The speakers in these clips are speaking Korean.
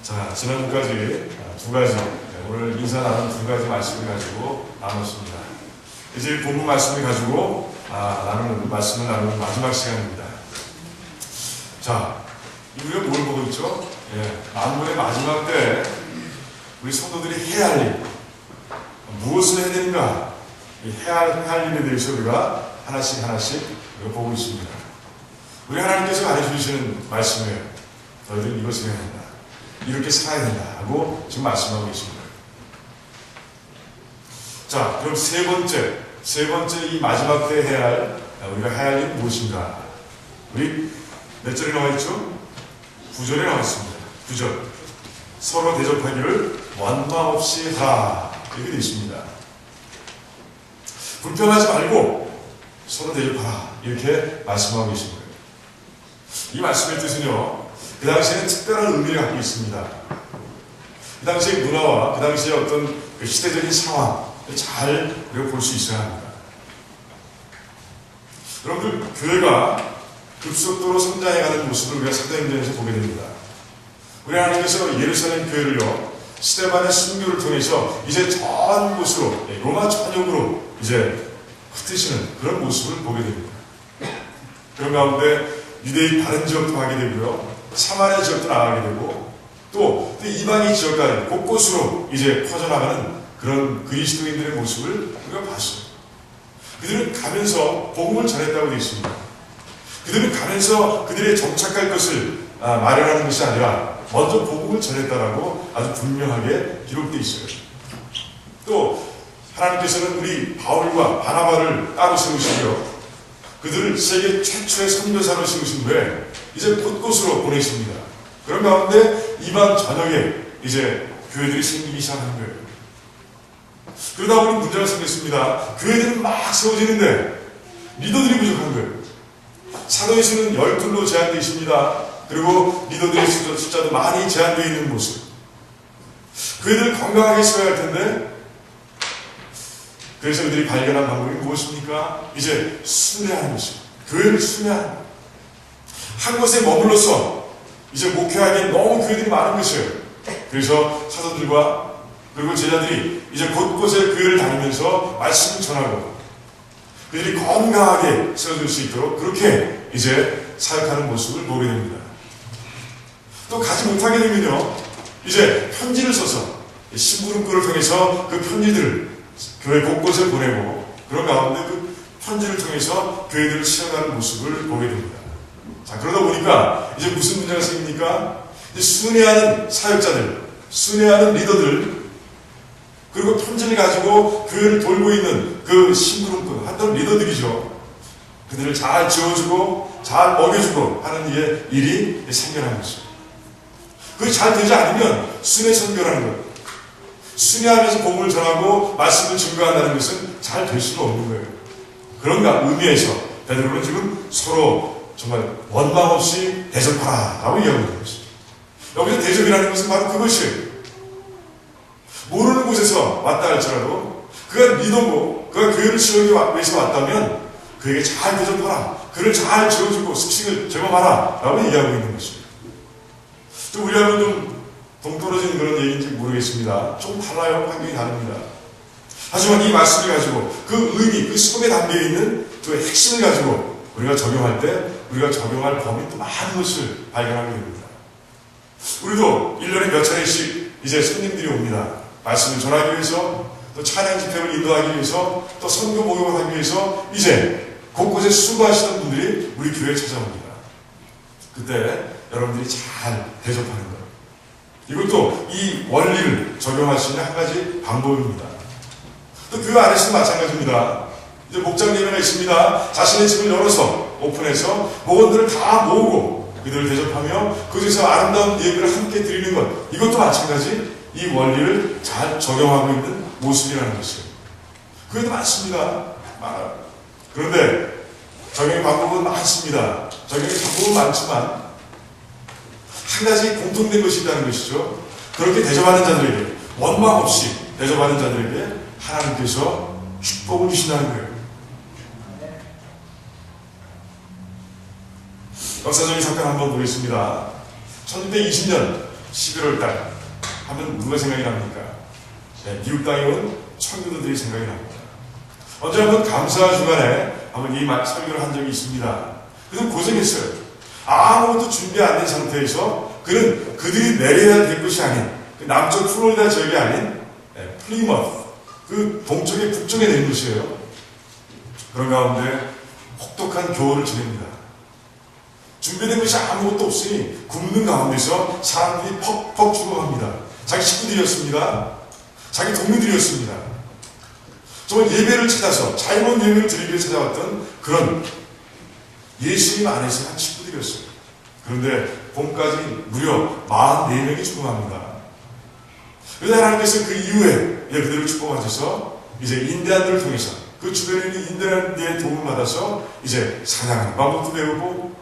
자, 지난주까지 두 가지, 오늘 인사 나눈 두 가지 말씀을 가지고 나눴습니다. 이제 본문 말씀을 가지고 말씀을 나누는 마지막 시간입니다. 자, 우리가 뭘 보고 있죠? 만물의 마지막 때 우리 성도들이 해야 할 일, 무엇을 해야 되는가? 이 해야 할 일에 대해서 우리가 하나씩 우리가 보고 있습니다. 우리 하나님께서 가르쳐주시는 말씀이에요. 너희들은 이것을 해야 된다. 이렇게 살아야 된다. 하고 지금 말씀하고 계십니다. 자, 그럼 세 번째 이 마지막 때 우리가 해야 할 일은 무엇인가? 우리 몇 절에 나와 있죠? 9절에 나와 있습니다. 9절. 서로 대접하기를 원망 없이 하라. 이렇게 되어 있습니다. 불평하지 말고 서로 대접하라. 이렇게 말씀하고 계신 거예요. 이 말씀의 뜻은요, 그 당시에는 특별한 의미를 갖고 있습니다. 그 당시의 문화와 그 당시의 어떤 그 시대적인 상황을 잘 우리가 볼 수 있어야 합니다. 여러분들, 교회가 급속도로 성장해가는 모습을 우리가 사도행전에서 보게 됩니다. 우리 하나님께서 예루살렘 교회를요, 스데반의 순교를 통해서 이제 전 곳으로, 로마 전역으로 이제 흩으시는 그런 모습을 보게 됩니다. 그런 가운데 유대인 다른 지역도 가게 되고요, 사마리아 지역도 나가게 되고, 또 이방인 지역까지 곳곳으로 이제 퍼져나가는 그런 그리스도인들의 모습을 우리가 봤어요. 그들은 가면서 복음을 전했다고 되어 있습니다. 그들은 가면서 그들의 정착할 것을 마련하는 것이 아니라 먼저 복음을 전했다라고 아주 분명하게 기록되어 있어요. 또 하나님께서는 우리 바울과 바나바를 따로 세우시고요, 그들을 세계 최초의 선교사로 세우신 후에 이제 곳곳으로 보내십니다. 그런 가운데 이방 전역에 이제 교회들이 생기기 시작하는 거예요. 그러다 보니 문제가 생겼습니다. 교회들은 막 세워지는데 리더들이 부족한 거예요. 사도의 수는 12로 제한되어 있습니다. 그리고 리더들의 숫자도 많이 제한되어 있는 모습. 교회들을 건강하게 세워야 할 텐데, 그래서 그들이 발견한 방법이 무엇입니까? 이제 순회하는 것이죠. 교회를 순회하는 것. 한 곳에 머물러서 이제 목회하기엔 너무 교회들이 많은 것이에요. 그래서 사도들과 그리고 제자들이 이제 곳곳에 교회를 다니면서 말씀을 전하고 그들이 건강하게 세워질 수 있도록 그렇게 이제 사역하는 모습을 보게 됩니다. 또 가지 못하게 되면요, 이제 편지를 써서 심부름꾼을 통해서 그 편지들을 교회 곳곳에 보내고, 그런 가운데 그 편지를 통해서 교회들을 시작하는 모습을 보게 됩니다. 자, 그러다 보니까 이제 무슨 문제가 생깁니까? 이제 순회하는 사역자들, 순회하는 리더들, 그리고 편지를 가지고 교회를 돌고 있는 그 심부름꾼, 하여튼 리더들이죠. 그들을 잘 지어주고 잘 먹여주고 하는 일이 생겨나는 것입니다. 그게 잘 되지 않으면 순회 선교라는 거예요. 순회하면서 복음을 전하고 말씀을 증거한다는 것은 잘 될 수가 없는 거예요. 그런가 의미에서 베드로는 지금 서로 정말 원망 없이 대접하라 라고 이야기하는 것입니다. 여기서 대접이라는 것은 바로 그것이에요. 모르는 곳에서 왔다 할지라도 그가 리더고 그가 교회를 지어기 위해서 왔다면 그에게 잘 대접하라, 그를 잘 지어주고 습식을 제공하라 라고 얘기하고 있는 것입니다. 또 우리하고는 좀 동떨어진 그런 얘기인지 모르겠습니다. 좀 달라요. 환경이 다릅니다. 하지만 이 말씀을 가지고 그 의미, 그 속에 담겨있는 그 핵심을 가지고 우리가 적용할 때 우리가 적용할 범위 또 많은 것을 발견하게 됩니다. 우리도 1년에 몇 차례씩 이제 손님들이 옵니다. 말씀을 전하기 위해서, 또 찬양 집회를 인도하기 위해서, 또 선교 목욕을 하기 위해서 이제 곳곳에 수고하시는 분들이 우리 교회에 찾아옵니다. 그때 여러분들이 잘 대접하는 거예요. 이것도 이 원리를 적용할 수 있는 한 가지 방법입니다. 또 교회 안에서도 마찬가지입니다. 이제 목장 예배가 있습니다. 자신의 집을 열어서 오픈해서 목원들을 다 모으고 그들을 대접하며 그곳에서 아름다운 예배를 함께 드리는 것, 이것도 마찬가지 이 원리를 잘 적용하고 있는 모습이라는 것이에요. 그것도 많습니다. 그런데 적용의 방법은 많습니다. 적용의 방법은 많지만 한 가지 공통된 것이 있다는 것이죠. 그렇게 대접하는 자들에게, 원망 없이 대접하는 자들에게 하나님께서 축복을 주신다는 거예요. 역사적인 사건 한번 보겠습니다. 1620년 11월 달 하면 누가 생각이 납니까? 네, 미국 땅에 온 청교도들이 생각이 납니다. 언제 한번 감사 주간에 한번 이 설교를 한 적이 있습니다. 그래서 고생했어요. 아무것도 준비 안 된 상태에서 그들이 내려야 될 곳이 아닌 그 남쪽 플로리다 지역이 아닌 플리머스 그 동쪽에 북쪽에 내린 곳이에요. 그런 가운데 혹독한 교훈을 지냅니다. 준비된 것이 아무것도 없으니 굶는 가운데서 사람들이 퍽퍽 죽어갑니다. 자기 식구들이었습니다. 자기 동료들이었습니다. 정말 예배를 찾아서 자유로운 예배를 드리기 위해 찾아왔던 그런 예수님 안에서 한 친구들이었어요. 그런데 봄까지 무려 44명이 죽어갑니다. 그래서 하나님께서 그 이후에 그들을 축복하셔서 이제 인디안들을 통해서 그 주변에 있는 인디안들의 도움을 받아서 이제 사냥하는 방법도 배우고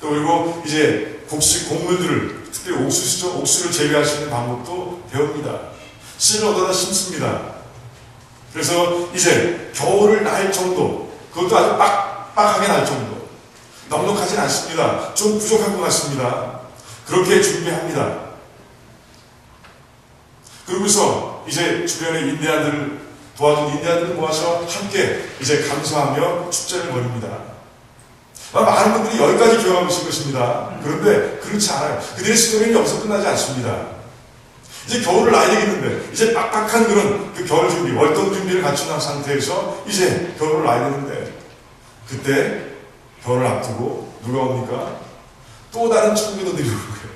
또 그리고 이제 곡물들을 특히 옥수수죠. 옥수를 재배할 수 있는 방법도 배웁니다. 씨를 얻어다 심습니다. 그래서 이제 겨울을 날 정도 그것도 아주 빡빡하게 날 정도 넉넉하진 않습니다. 좀 부족한 것 같습니다. 그렇게 준비합니다. 그러고서 이제 주변의 인디안들을 도와준 인디안들을 모아서 함께 이제 감사하며 축제를 벌입니다. 많은 분들이 여기까지 기억하고 있을 것입니다. 그런데 그렇지 않아요. 그들의 스토리는 여기서 끝나지 않습니다. 이제 겨울을 나야 되겠는데 이제 빡빡한 그런 그 겨울 준비, 월동 준비를 갖춘 상태에서 이제 겨울을 나야 되는데 그때 겨울을 앞두고 누가 옵니까? 또 다른 청교도들이 오고요.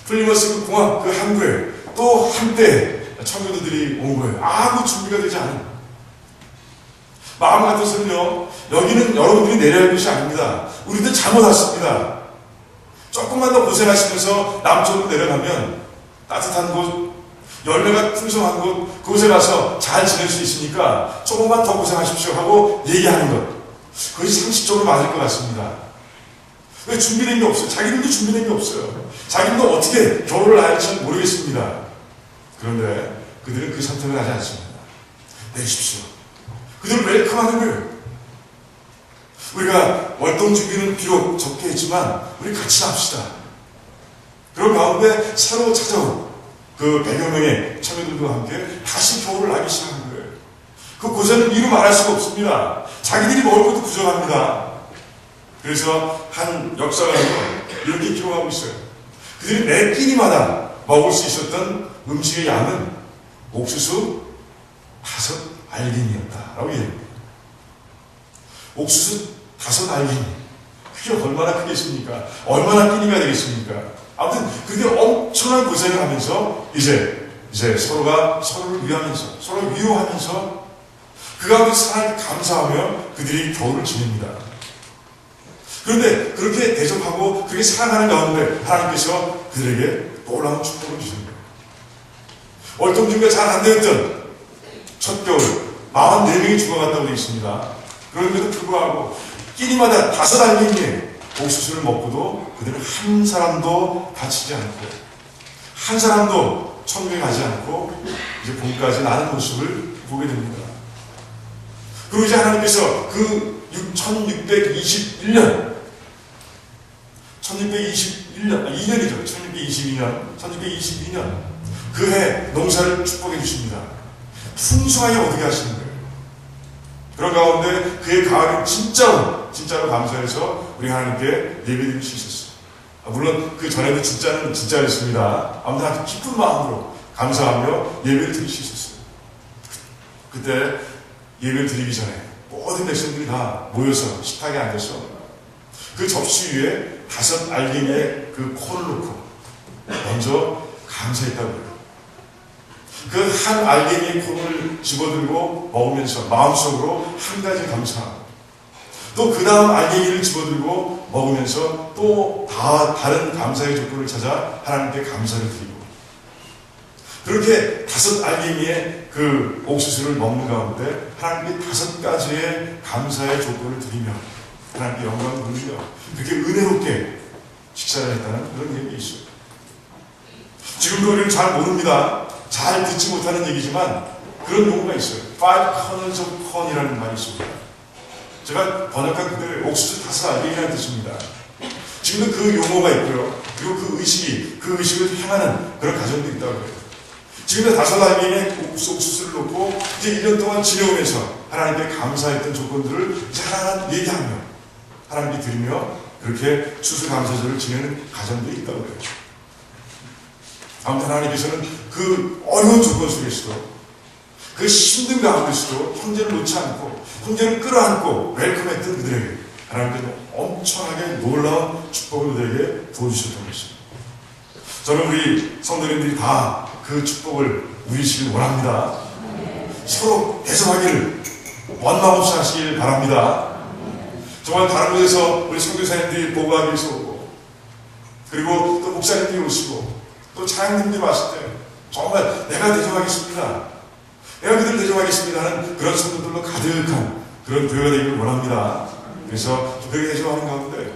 플리머스 그 공항 그 항구에 또 한때 청교도들이 온 거예요. 아무 준비가 되지 않은 마음 같아서는요. 여기는 여러분들이 내려야 할 곳이 아닙니다. 우리들 잘못 왔습니다. 조금만 더 고생하시면서 남쪽으로 내려가면 따뜻한 곳, 열매가 풍성한 곳, 그곳에 가서 잘 지낼 수 있으니까 조금만 더 고생하십시오 하고 얘기하는 것. 그것이 상식적으로 맞을 것 같습니다. 왜 준비된 게 없어요? 자기들도 준비된 게 없어요. 자기들도 어떻게 겨울을 나을지 모르겠습니다. 그런데 그들은 그 선택을 하지 않습니다. 내십시오. 그들을 웰컴하는 거예요. 우리가 월동 준비는 비록 적게 했지만 우리 같이 합시다. 그런 가운데 새로 찾아온 그 100여 명의 청년들과 함께 다시 겨울을 나기 시작한 거예요. 그 고생은 이루 말할 수가 없습니다. 자기들이 먹을 것도 부족합니다. 그래서 한 역사가는 이렇게 기록하고 있어요. 그들이 매 끼니마다 먹을 수 있었던 음식의 양은 옥수수 5알갱이였다라고 얘기합니다. 옥수수 5알갱이. 그게 얼마나 크겠습니까? 얼마나 끼니가 되겠습니까? 아무튼 그렇게 엄청난 고생을 하면서 이제 서로가 서로를 위하면서 서로를 위로하면서 그 가운데 하나님께 감사하며 그들이 겨울을 지냅니다. 그런데 그렇게 대접하고 그렇게 살아가는 가운데 하나님께서 그들에게 놀라운 축복을 주십니다. 월동 준비가 잘 안 되었던 첫 겨울 44명이 죽어갔다고 되어 있습니다. 그런데도 불구하고 끼니마다 5알갱이의 옥수수를 먹고도 그들은 한 사람도 다치지 않고 한 사람도 천국에 가지 않고 이제 봄까지 나는 모습을 보게 됩니다. 그리고 이제 하나님께서 그 1622년 2년이죠. 1622년 그 해 농사를 축복해 주십니다. 풍성하게 얻게 하시는 거예요. 그런 가운데 그의 가을이 진짜로 감사해서 우리 하나님께 예배드릴 수 있었어요. 물론 그 전에도 진짜는 진짜였습니다. 아무튼 아주 기쁜 마음으로 감사하며 예배를 드릴 수 있었어요. 그때 예배를 드리기 전에 모든 백성들이 다 모여서 식탁에 앉아서 그 접시 위에 5알갱이의 그 콜을 놓고 먼저 감사했다고 해요. 그 한 알갱이의 콩을 집어들고 먹으면서 마음속으로 한 가지 감사하고 또 그 다음 알갱이를 집어들고 먹으면서 또 다른 감사의 조건을 찾아 하나님께 감사를 드리고 그렇게 5알갱이의 그 옥수수를 먹는 가운데 하나님께 5가지의 감사의 조건을 드리며 하나님께 영광을 돌리며 그렇게 은혜롭게 식사를 했다는 그런 얘기 있어요. 지금도 우리는 잘 모릅니다. 잘 듣지 못하는 얘기지만 그런 용어가 있어요. 5 kernels of corn이라는 말이 있습니다. 제가 번역한 그대로 옥수수 5알갱이라는 뜻입니다. 지금도 그 용어가 있고요. 그리고 그 의식을 향하는 그런 가정도 있다고 해요. 지금도 다솔라임의 옥수수를 놓고 이제 1년 동안 지내오면서 하나님께 감사했던 조건들을 이제 하나하나 얘기하며 하나님께 드리며 그렇게 추수감사절을 지내는 가정도 있다고 해요. 아무튼 하나님께서는 그 어려운 조건 속에서도 그 힘든 가운데서도 형제를 놓지 않고 형제를 끌어안고 웰컴했던 그들에게 하나님께서 엄청나게 놀라운 축복을 그들에게 부어주셨던 것입니다. 저는 우리 성도님들이 다 그 축복을 누리시길 원합니다. 서로 대접하기를 원망 없이 하시길 바랍니다. 정말 다른 곳에서 우리 선교사님들이 보고하기 위해서 오고 그리고 또 목사님들이 오시고 또 차장님들이 왔을 때 정말 내가 대접하겠습니다. 내가 그들을 대접하겠습니다 하는 그런 성도들로 가득한 그런 교회가 되기를 원합니다. 그래서 그렇게 대접하는 가운데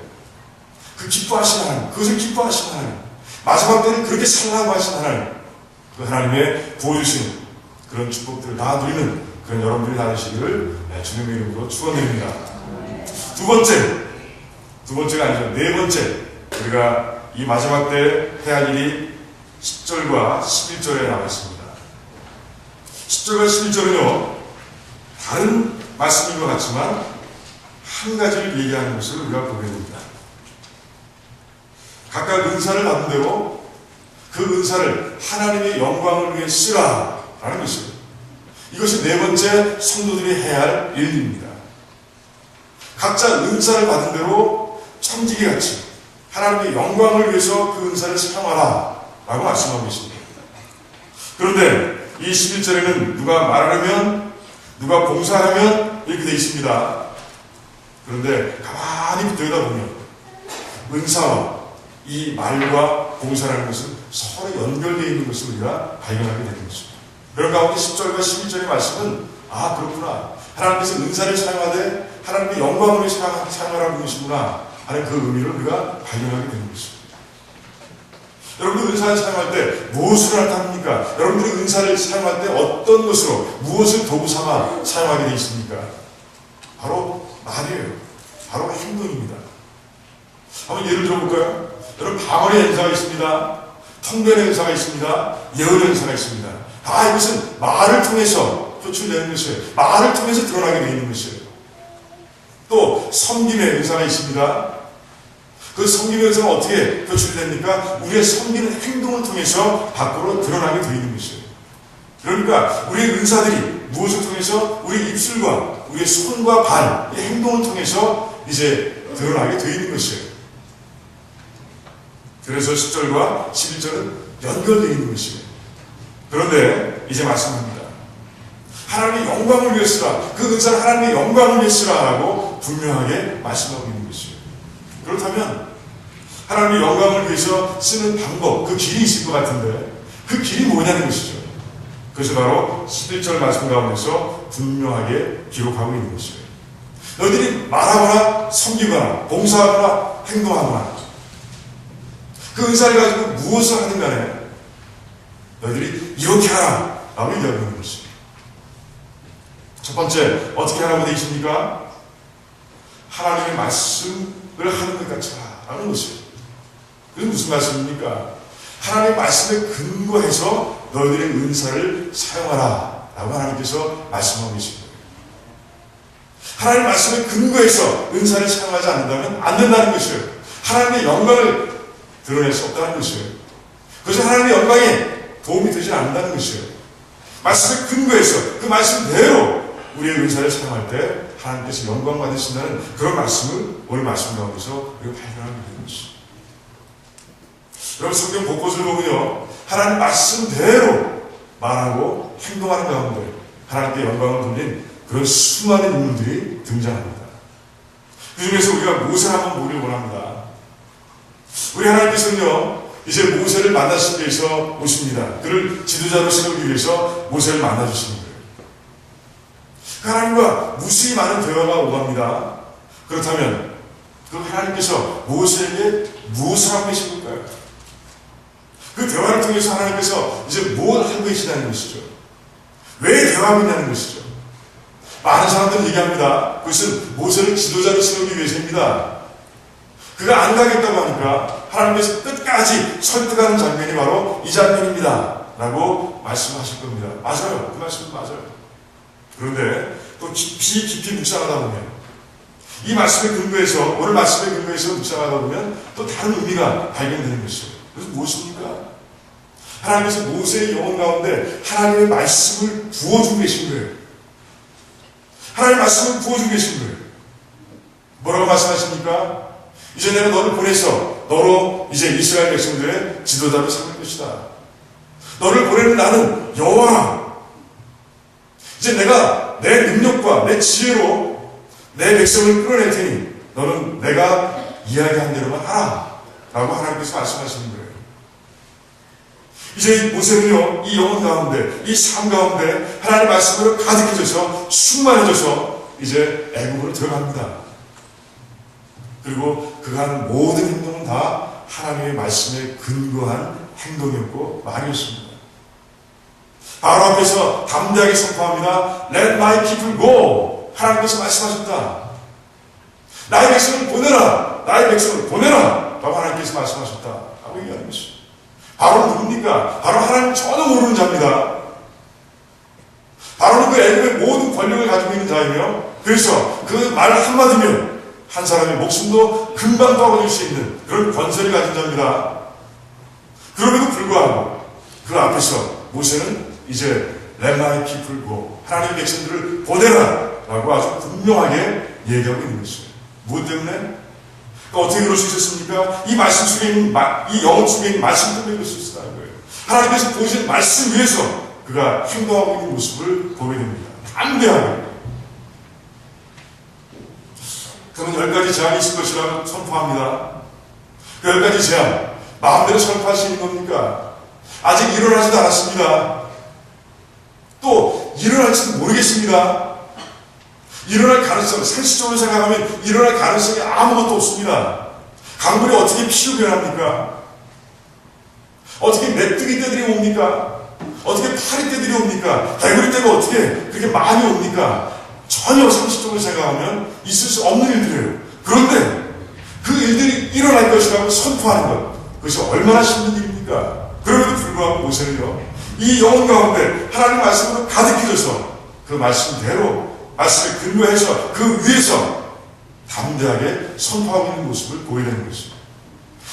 그 기뻐하시는 하나님, 그것을 기뻐하시는 하나님, 마지막 때는 그렇게 살라고 하시는 하나님, 그 하나님의 부어주신 그런 축복들을 다 누리는 그런 여러분들이 다 되시기를 주님의 이름으로 축원드립니다. 두 번째가 아니죠. 네 번째, 우리가 이 마지막 때 해야 할 일이 10절과 11절에 나와 있습니다. 10절과 11절은요, 다른 말씀인 것 같지만 한 가지를 얘기하는 것을 우리가 보게 됩니다. 각각 은사를 받은 대로 그 은사를 하나님의 영광을 위해 쓰라라는 것입니다. 이것이 네 번째 성도들이 해야 할 일입니다. 각자 은사를 받은 대로 청지기같이 하나님의 영광을 위해서 그 은사를 사용하라 라고 말씀하고 계십니다. 그런데 이 11절에는 누가 말하면 누가 봉사하면 이렇게 되어 있습니다. 그런데 가만히 들여다보면 은사와 이 말과 봉사라는 것은 서로 연결되어 있는 것을 우리가 발견하게 되는 것입니다. 그런 가운데 10절과 11절의 말씀은 아 그렇구나. 하나님께서 은사를 사용하되 하나님의 영광을 사용하라는 것이구나 하는 그 의미를 우리가 발견하게 되는 것입니다. 여러분들 은사를 사용할 때 무엇을 나타납니까? 여러분들이 은사를 사용할 때 어떤 것으로 무엇을 도구 삼아 사용하게 되어 있습니까? 바로 말이에요. 바로 행동입니다. 한번 예를 들어볼까요? 여러분 방언의 은사가 있습니다. 통변의 은사가 있습니다. 예언의 은사가 있습니다. 다 이것은 말을 통해서 표출되는 것이에요. 말을 통해서 드러나게 되어 있는 것이에요. 또 섬김의 은사가 있습니다. 그 섬김의 은사가 어떻게 표출됩니까? 우리의 섬기는 행동을 통해서 밖으로 드러나게 되어 있는 것이에요. 그러니까 우리의 은사들이 무엇을 통해서 우리 입술과 우리의 손과 발, 이 행동을 통해서 이제 드러나게 되어 있는 것이에요. 그래서 10절과 11절은 연결되어 있는 것이에요. 그런데 이제 말씀합니다. 하나님의 영광을 위해 쓰라. 그 은사를 하나님의 영광을 위해 쓰라라고 분명하게 말씀하고 있는 것이에요. 그렇다면 하나님의 영광을 위해서 쓰는 방법, 그 길이 있을 것 같은데 그 길이 뭐냐는 것이죠. 그것이 바로 11절 말씀 가운데서 분명하게 기록하고 있는 것이에요. 너희들이 말하거나 섬기거나 봉사하거나 행동하거나 그 은사를 가지고 무엇을 하든 간에 너희들이 이렇게 하라 라고 얘기하는 것입니다. 첫 번째 어떻게 하라고 되어 있습니까? 하나님의 말씀을 하는 것 같이 하라는 것이에요. 그게 무슨 말씀입니까? 하나님의 말씀에 근거해서 너희들의 은사를 사용하라 라고 하나님께서 말씀하고 계십니다. 하나님의 말씀에 근거해서 은사를 사용하지 않는다면 안 된다는 것이에요. 하나님의 영광을 드러낼 수 없다는 것이에요. 그래서 하나님의 영광에 도움이 되지 않는다는 것이에요. 말씀에 근거해서 그 말씀대로 우리의 은사를 사용할 때 하나님께서 영광 받으신다는 그런 말씀을 오늘 말씀 가운데서 우리가 발견하게 되는 것입니다. 여러분 성경 곳곳을 보면요 하나님 말씀대로 말하고 행동하는 가운데 하나님께 영광을 돌린 그런 수많은 인물들이 등장합니다. 그 중에서 우리가 모세를 한번 보기를 원합니다. 우리 하나님께서는요 이제 모세를 만나시기 위해서 오십니다. 그를 지도자로 세우기 위해서 모세를 만나주시는 거예요. 하나님과 무수히 많은 대화가 오갑니다. 그렇다면 그 하나님께서 모세에게 무엇을 하고 계신 걸까요? 그 대화를 통해서 하나님께서 이제 뭘 하고 계시다는 것이죠. 왜 대화하고 있냐는 것이죠. 많은 사람들은 얘기합니다. 그것은 모세를 지도자로 세우기 위해서입니다. 그가 안 가겠다고 하니까 하나님께서 끝까지 설득하는 장면이 바로 이 장면입니다. 라고 말씀하실 겁니다. 맞아요. 그 말씀은 맞아요. 그런데 또 깊이 묵상하다 보면 이 말씀의 근거에서, 오늘 말씀의 근거에서 묵상하다 보면 또 다른 의미가 발견되는 것이죠. 그래서 무엇입니까? 하나님께서 모세의 영혼 가운데 하나님의 말씀을 부어주고 계신 거예요. 하나님의 말씀을 부어주고 계신 거예요. 뭐라고 말씀하십니까? 이제 내가 너를 보내서 너로 이제 이스라엘 백성들의 지도자로 삼을 것이다. 너를 보내는 나는 여호와라. 이제 내가 내 능력과 내 지혜로 내 백성을 끌어낼 테니 너는 내가 이야기한 대로만 하라. 라고 하나님께서 말씀하시는 거예요. 이제 모세는요, 이 영혼 가운데, 이 삶 가운데 하나님의 말씀으로 가득해져서 충만해져서 이제 애국으로 들어갑니다. 그리고 그가 하는 모든 행동은 다 하나님의 말씀에 근거한 행동이었고 말이었습니다. 바로 앞에서 담대하게 선포합니다. Let my people go. 하나님께서 말씀하셨다. 나의 백성을 보내라. 나의 백성을 보내라. 라고 하나님께서 말씀하셨다. 라고 얘기하는 것입니다. 바로 누굽니까? 바로 하나님 전혀 모르는 자입니다. 바로는 그 애굽의 모든 권력을 가지고 있는 자이며, 그래서 그 말 한마디면 한 사람의 목숨도 금방 떠버릴 수 있는 그런 권세를 가진 자입니다. 그럼에도 불구하고 그 앞에서 모세는 이제 Let my people go. 하나님의 백성들을 보내라. 라고 아주 분명하게 얘기하고 있는 것이죠. 무엇 때문에? 어떻게 그럴 수 있었습니까? 이 말씀 속에 있는, 이 영혼 속에 있는 말씀 때문에 그럴 수 있었다는 거예요. 하나님께서 보여주신 말씀 위에서 그가 행동하고 있는 모습을 보게 됩니다. 담대하게. 그러면 10가지 제한이 있을 것이라고 선포합니다. 그 10가지 제한, 마음대로 선포할 수 있는 겁니까? 아직 일어나지도 않았습니다. 또 일어날지도 모르겠습니다. 일어날 가능성, 상식적으로 생각하면 일어날 가능성이 아무것도 없습니다. 강물이 어떻게 피로 변합니까? 어떻게 메뚜기 떼들이 옵니까? 어떻게 파리 떼들이 옵니까? 개구리 떼가 어떻게 그렇게 많이 옵니까? 전혀 상식적으로 생각하면 있을 수 없는 일들이에요. 그런데 그 일들이 일어날 것이라고 선포하는 것, 그것이 얼마나 힘든 일입니까? 그럼에도 불구하고 모세는요, 이 영혼 가운데 하나님 말씀으로 가득해져서 그 말씀대로 말씀을 근거해서 그 위에서 담대하게 선포하고 있는 모습을 보여야 되는 것입니다.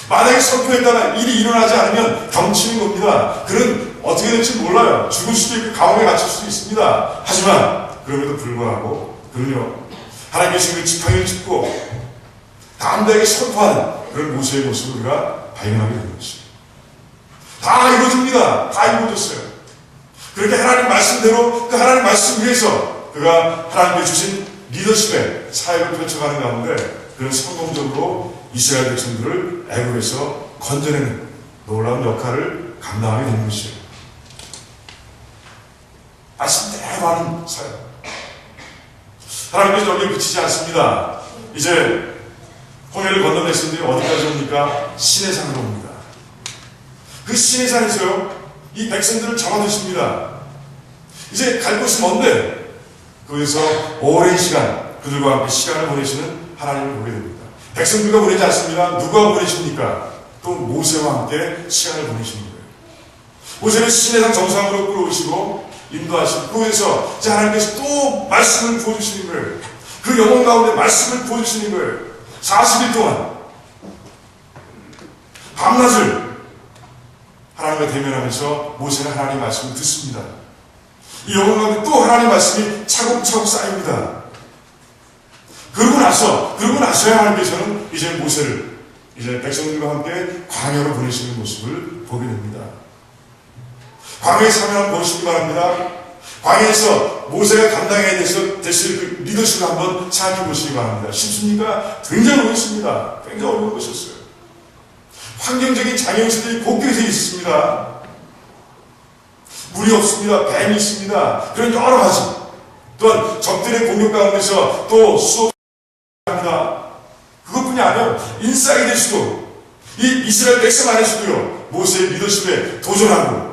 만약에 선포했다가 일이 일어나지 않으면 경치는 겁니다. 그는 어떻게 될지 몰라요. 죽을 수도 있고 감옥에 갇힐 수도 있습니다. 하지만 그럼에도 불구하고 그는요, 하나님께서 그 지팡이를 짚고 담대하게 선포하는 그런 모세의 모습을 우리가 발견하게 되는 것입니다. 다 이루어집니다. 다 이루어졌어요. 그렇게 하나님 말씀대로 그 하나님 말씀 위에서 그가 하나님께 주신 리더십의 사역을 펼쳐가는 가운데 그는 성공적으로 이스라엘 백성들을 애굽에서 건져내는 놀라운 역할을 감당하게 되는 것이에요. 말씀대로 하는 사역. 하나님께서 여기에 그치지 않습니다. 이제 홍해를 건넌 백성들이 어디까지 옵니까? 시내산으로 옵니다. 그 시내산에서요, 이 백성들을 잡아두십니다. 이제 갈 곳이 먼데 거기서 오랜 시간 그들과 함께 시간을 보내시는 하나님을 보게 됩니다. 백성들과 보내지 않습니다. 누가 보내십니까? 또 모세와 함께 시간을 보내시는 거예요. 모세는 시내산 정상으로 끌어오시고 인도하시고 그곳에서 이제 하나님께서 또 말씀을 부어주시는 거예요. 그 영혼 가운데 말씀을 부어주시는 거예요. 40일 동안 밤낮을 하나님과 대면하면서 모세는 하나님의 말씀을 듣습니다. 이 영혼 가운데 또 하나님의 말씀이 차곡차곡 쌓입니다. 그러고 나서야 하나님께서는 이제 모세를 이제 백성들과 함께 광야로 보내시는 모습을 보게 됩니다. 광야에 참여한 무엇이기 바랍니다. 광야에서 모세가 감당해야 됐을 그 리더십을 한번 생각해 보시기 바랍니다. 쉽습니까? 굉장히 어렵습니다. 굉장히 어려운 것이었어요. 환경적인 장애 요소들이 곳곳에 있습니다. 물이 없습니다. 뱀이 있습니다. 그런 여러 가지. 또한 적들의 공격 가운데서 또 수업합니다. 그것뿐이 아니라 인사이드에서도 이 이스라엘 백성 안에서도요, 모세의 리더십에 도전하고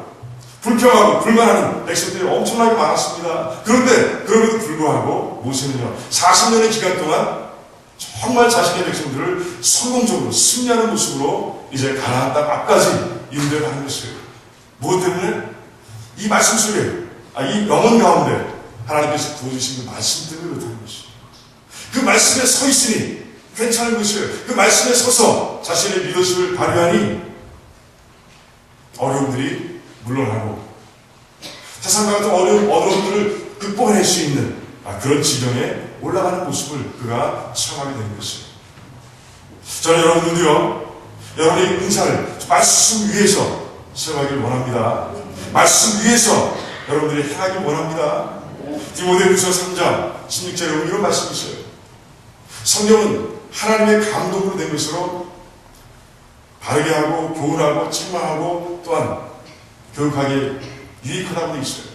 불평하고 불만하는 백성들이 엄청나게 많았습니다. 그런데 그럼에도 불구하고 모세는요, 40년의 기간 동안 정말 자신의 백성들을 성공적으로 승리하는 모습으로 이제 가나안 땅 앞까지 인도해 가는 것이에요. 무엇 때문에? 이 말씀 속에, 이 영혼 가운데 하나님께서 부어주신 그 말씀 때문에 그렇다는 것이에요. 그 말씀에 서 있으니 괜찮은 것이에요. 그 말씀에 서서 자신의 리더십을 발휘하니 어려움들이 물러나고 세상과 같은 어려움들을 극복해낼 수 있는 그런 지경에 올라가는 모습을 그가 체험하게 되는 것이에요. 저는 여러분들도요, 여러분의 은사를 말씀 위에서 체험하기를 원합니다. 말씀 위에서 여러분들이 행하길 원합니다. 디모데후서 3장 16절에 이런 말씀이 있어요. 성령은 하나님의 감동으로 된 것으로 바르게 하고 교훈하고 책망하고 또한 교육하기에 유익하다고 되어 있어요.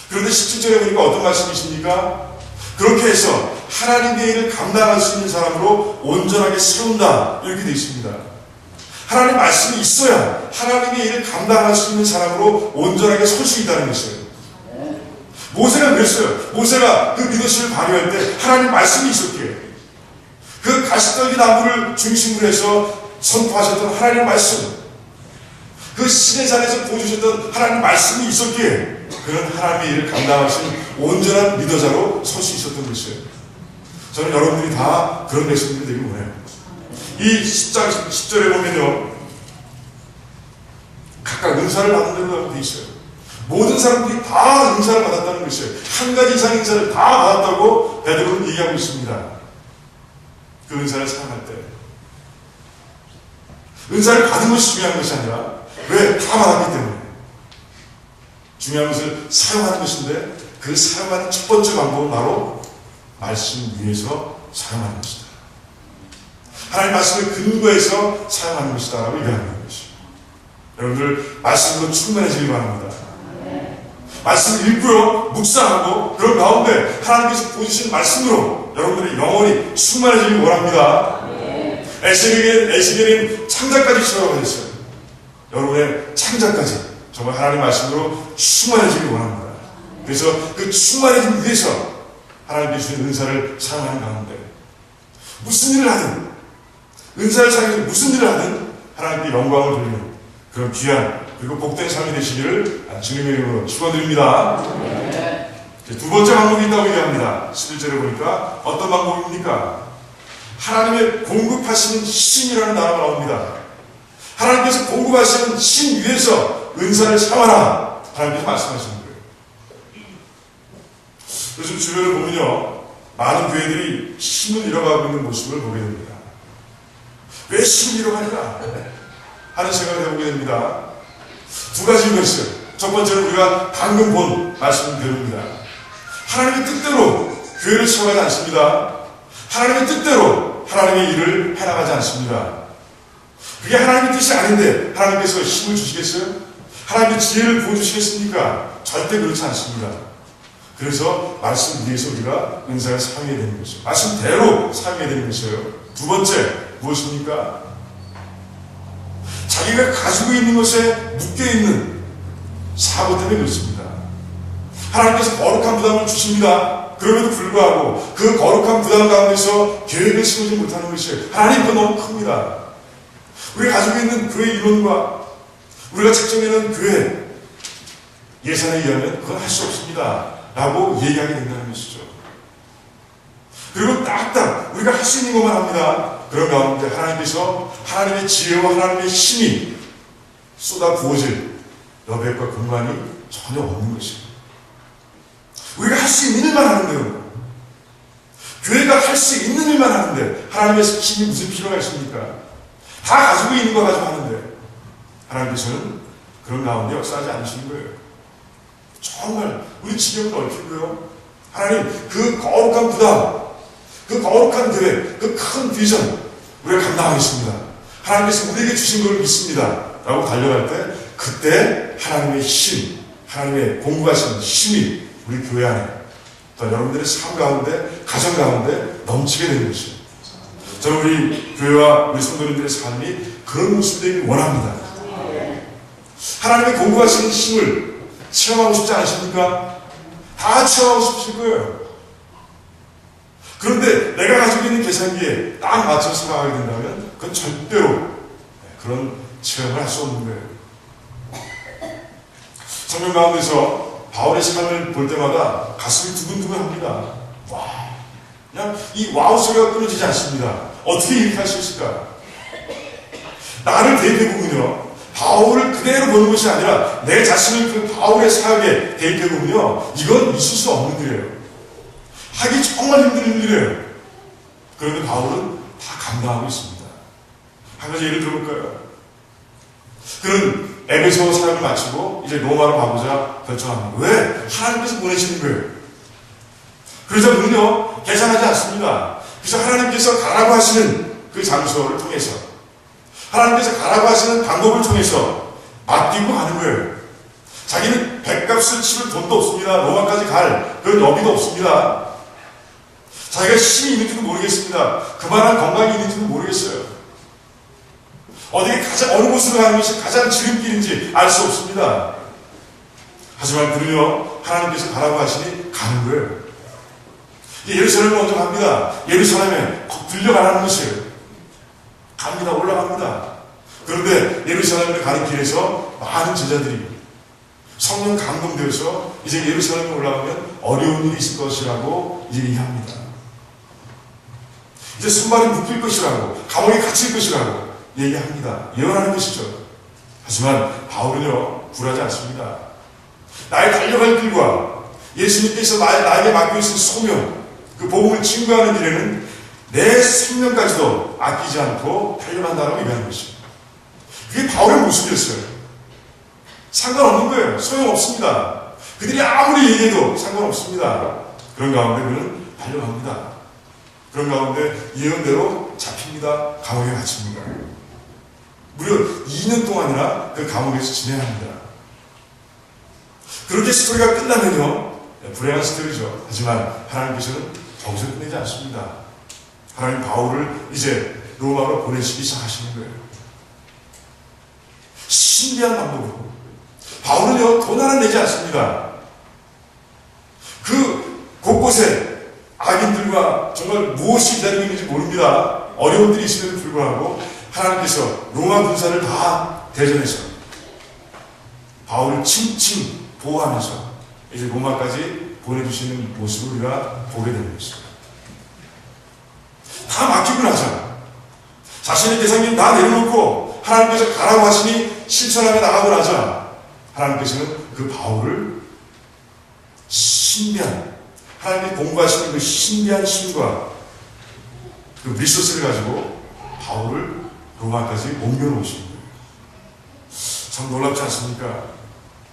그런데 17절에 보니까 어떤 말씀이십니까? 그렇게 해서 하나님의 일을 감당할 수 있는 사람으로 온전하게 세운다, 이렇게 되어 있습니다. 하나님 말씀이 있어야 하나님의 일을 감당할 수 있는 사람으로 온전하게 설 수 있다는 것이에요. 모세가 그랬어요. 모세가 그 리더십을 발휘할 때 하나님 말씀이 있었기에, 그 가시떨기 나무를 중심으로 해서 선포하셨던 하나님 말씀, 그 시내산에서 보여주셨던 하나님 말씀이 있었기에 그런 하나님의 일을 감당하신 온전한 리더자로 설 수 있었던 것이에요. 저는 여러분들이 다 그런 백성들이 되길 원해요. 이 10절에 보면요, 각각 은사를 받은 대로 되어 있어요. 모든 사람들이 다 은사를 받았다는 것이에요. 한 가지 이상 은사를 다 받았다고 베드로는 얘기하고 있습니다. 그 은사를 사용할 때 은사를 받은 것이 중요한 것이 아니라, 왜? 다 받았기 때문에 중요한 것을 사용하는 것인데, 그 사용하는 첫 번째 방법은 바로 말씀 위에서 사용하는 것이다. 하나님 말씀을 근거해서 사용하는 것이다 라고 얘기하는 것이죠. 여러분들 말씀으로 충만해지길 바랍니다. 말씀을 읽고요, 묵상하고, 그런 가운데 하나님께서 보여주신 말씀으로 여러분들의 영혼이 충만해지길 원합니다. 에스겔은 창자까지 치라고 하셨어요. 여러분의 창자까지 정말 하나님 말씀으로 충만해지길 원합니다. 그래서 그 충만해짐 위해서 하나님께서 주신 은사를 사용하는 가운데 무슨 일을 하든, 은사를 사용해서 무슨 일을 하든 하나님께 영광을 돌리는 그런 귀한 그리고 복된 삶이 되시기를 주님의 이름으로 축원드립니다. 두 번째 방법이 있다고 얘기합니다. 11절에 보니까 어떤 방법입니까? 하나님의 공급하시는 신이라는 단어가 나옵니다. 하나님께서 공급하시는 신 위에서 은사를 사용하라, 하나님께서 말씀하시는 거예요. 요즘 주변을 보면요, 많은 교회들이 힘을 잃어가고 있는 모습을 보게 됩니다. 왜 힘을 잃어가느냐 하는 생각을 해보게 됩니다. 두 가지 이유가 있어요. 첫 번째는 우리가 방금 본 말씀대로입니다. 하나님의 뜻대로 교회를 채워가지 않습니다. 하나님의 뜻대로 하나님의 일을 해나가지 않습니다. 그게 하나님의 뜻이 아닌데 하나님께서 힘을 주시겠어요? 하나님의 지혜를 부어주시겠습니까? 절대 그렇지 않습니다. 그래서 말씀 위에서 우리가 은사를 사용해야 되는 것이죠. 말씀대로 사용해야 되는 것이에요. 두 번째, 무엇입니까? 자기가 가지고 있는 것에 묶여있는 사고 때문에 그렇습니다. 하나님께서 거룩한 부담을 주십니다. 그럼에도 불구하고 그 거룩한 부담 가운데서 계획을 세우지 못하는 것이 하나님 그 너무 큽니다. 우리가 가지고 있는 교회 인원과 우리가 책정해놓은 교회 예산에 의하면 그건 할 수 없습니다 라고 얘기하게 된다는 것이죠. 그리고 딱딱 우리가 할 수 있는 것만 합니다. 그런 가운데 하나님께서 하나님의 지혜와 하나님의 힘이 쏟아 부어질 여백과 공간이 전혀 없는 것이에요. 우리가 할 수 있는 일만 하는데요, 교회가 할 수 있는 일만 하는데 하나님의 힘이 무슨 필요가 있습니까? 다 가지고 있는 거 가지고 하는데 하나님께서는 그런 가운데 역사하지 않으시는 거예요. 정말 우리 지경을 넓히고요, 하나님 그 거룩한 부담, 그 거룩한 계획, 그 큰 비전 우리가 감당하겠습니다. 하나님께서 우리에게 주신 걸 믿습니다 라고 달려갈 때, 그때 하나님의 힘, 하나님의 공부하시는 힘이 우리 교회 안에, 또 여러분들의 삶 가운데, 가정 가운데 넘치게 되는 것이에요. 저는 우리 교회와 우리 성도님들의 삶이 그런 모습이 되길 원합니다. 하나님의 공부하시는 힘을 체험하고 싶지 않으십니까? 다 체험하고 싶으실 거예요. 그런데 내가 가지고 있는 계산기에 딱 맞춰서 살아가게 된다면 그건 절대로 그런 체험을 할 수 없는 거예요. 성경 가운데서 바울의 삶을 볼 때마다 가슴이 두근두근합니다. 와, 그냥 이 와우 소리가 끊어지지 않습니다. 어떻게 이렇게 할 수 있을까? 나를 대입해보면요, 바울을 그대로 보는 것이 아니라 내 자신을 그 바울의 사역에 대입해보면요, 이건 있을 수 없는 일이에요. 하기 정말 힘든 일이에요. 그런데 바울은 다 감당하고 있습니다. 한 가지 예를 들어볼까요? 그는 에베소 사역을 마치고 이제 로마로 가보자 결정합니다. 왜? 하나님께서 보내시는 거예요. 그러자 그는요, 계산하지 않습니다. 그래서 하나님께서 가라고 하시는 그 장소를 통해서, 하나님께서 가라고 하시는 방법을 통해서 맡기고 가는 거예요. 자기는 백값을 치를 돈도 없습니다. 로마까지 갈 그런 여비도 없습니다. 자기가 힘이 있는지도 모르겠습니다. 그만한 건강이 있는지도 모르겠어요. 어느 곳으로 가는 것이 가장 지름길인지 알 수 없습니다. 하지만 그는요, 하나님께서 가라고 하시니 가는 거예요. 예루살렘을 먼저 갑니다. 예루살렘에 들려가라는 것이에요. 갑니다. 올라갑니다. 그런데 예루살렘을 가는 길에서 많은 제자들이 성령 감동되어서 이제 예루살렘에 올라가면 어려운 일이 있을 것이라고 얘기합니다. 이제 손발이 묶일 것이라고, 감옥에 갇힐 것이라고 얘기합니다. 예언하는 것이죠. 하지만 바울은요, 굴하지 않습니다. 나의 달려갈 길과 예수님께서 나에게 맡겨주신 소명, 그 복음을 증거하는 일에는 내 생명까지도 아끼지 않고 달려간다고 얘기하는 것입니다. 그게 바울의 모습이었어요. 상관없는 거예요. 소용없습니다. 그들이 아무리 얘기해도 상관없습니다. 그런 가운데 그는 달려갑니다. 그런 가운데 예언대로 잡힙니다. 감옥에 갇힙니다. 무려 2년 동안이나 그 감옥에서 지내야 합니다. 그렇게 스토리가 끝나면요, 불행한 스토리죠. 하지만 하나님께서는 거기서 끝내지 않습니다. 하나님 바울을 이제 로마로 보내시기 시작하시는 거예요. 신비한 방법으로. 바울은요, 돈 하나 내지 않습니다. 그 곳곳에 악인들과 정말 무엇이 기다리고 있는지 모릅니다. 어려운 일이 있음에도 불구하고 하나님께서 로마 군사를 다 대전해서 바울을 칭칭 보호하면서 이제 로마까지 보내주시는 모습을 우리가 보게 되는 것입니다. 다 맡기고 나서 자신의 계산기는 다 내려놓고 하나님께서 가라고 하시니 실천하며 나가고 나자 하나님께서는 그 바울을 신비한, 하나님이 공부하시는 그 신비한 힘과 그 리소스를 가지고 바울을 로마까지 옮겨놓으신 거예요. 참 놀랍지 않습니까?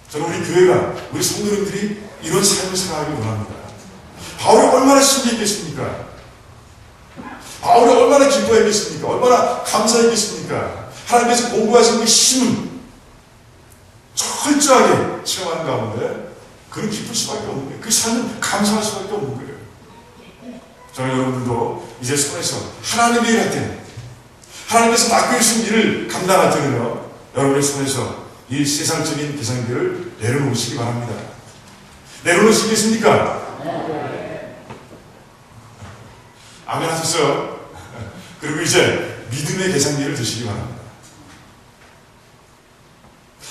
저는 우리 교회가, 우리 성도님들이 이런 삶을 살아가기 원합니다. 바울이 얼마나 신비했겠습니까? 바울이 얼마나 기뻐했겠습니까? 얼마나 감사했겠습니까? 하나님께서 공부하신 그 힘은 철저하게 체험하는 가운데 그는 기쁠 수밖에 없는 거예요. 그 삶은 감사할 수밖에 없는 거예요. 저는 여러분들도 이제 손에서 하나님의 일 할 때, 하나님께서 맡겨주신 일을 감당할 때는요, 여러분의 손에서 이 세상적인 계산기를 내려놓으시기 바랍니다. 내려놓으시겠습니까? 아멘 하셨어요? 그리고 이제 믿음의 계산기를 드시기 바랍니다.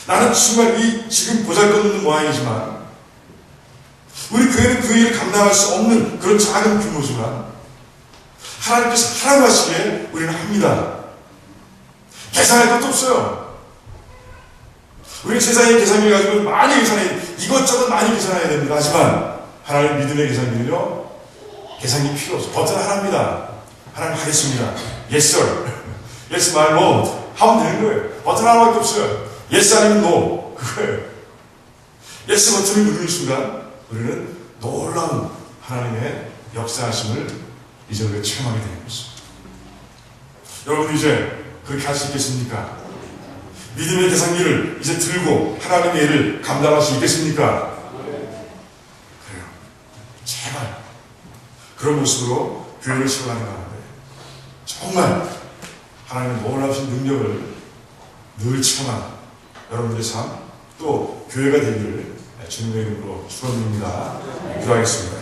나는 정말 지금 보잘것없는 모양이지만 우리 교회는 그 일을 감당할 수 없는 그런 작은 규모지만 하나님께서 하라고 하시기에 우리는 합니다. 계산할 것도 없어요. 우리 세상의 계산기를 가지고 많이 계산해, 이것저것 많이 계산해야 됩니다. 하지만 하나님 믿음의 계산기는요, 계산기 필요 없어요. 버튼 하나입니다. 하나님 하겠습니다. Yes sir. Yes my Lord. 하면 되는 거예요. 버튼 하나밖에 없어요. Yes 아니면 No. 그거예요. Yes 버튼을 누르는 순간 우리는 놀라운 하나님의 역사하심을 이제 우리가 체험하게 되는 것입니다. 여러분 이제 그렇게 할 수 있겠습니까? 믿음의 계산기를 이제 들고 하나님의 일을 감당할 수 있겠습니까? 그래요. 제발 그런 모습으로 교회를 시작하는 가운데 정말 하나님의 놀라우신 능력을 늘 체험한 여러분들의 삶, 또 교회가 되기를 주님의 이름으로 축원드립니다. 기도하겠습니다.